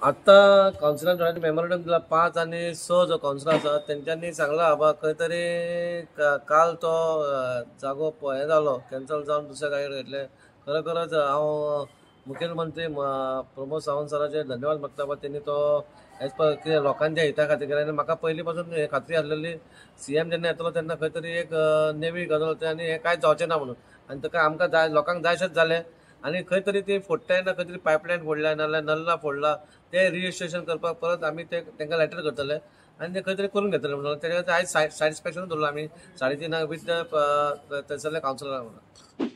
आता कावन्सिलान थोड्यांनी मेमोरंडम दिला 5 आणि 6 जो कावन्सिलर आसा तेंच्यांनी सांगला बाबा खंय तरी काल तो जागो हे जालो कॅन्सल जावन दुसऱ्या जाग्यार घेतले. खरोखरच हांव मुखेलमंत्री प्रमोद सावंत सराचे धन्यवाद मागता बाबा त्यांनी तो एज पर कितें लोकांच्या हिता खातीर केलें. आनी म्हाका पयलीं पासून हे खात्री आसलेली सीएम जेन्ना येतलो तेन्ना खंय तरी एक नेवी गजाल आनी हें कांयच जावचें ना म्हणून. आनी ताका आमकां जाय लोकांक जायशेंच जालें. आनी खंय तरी ती फोडटा तेन्ना खंय तरी पायपलायन फोडल्या नाजाल्यार नल्ला फोडला ते रिजिस्ट्रेशन करपाक परत आमी ते तांकां लेटर करतले आनी ते खंय तरी करून घेतले म्हणून तेच्या आयज सॅटिस्फॅक्शन दवरलो आमी 3.5 विथ थंयसरल्या कावन्सिलरांक म्हणून.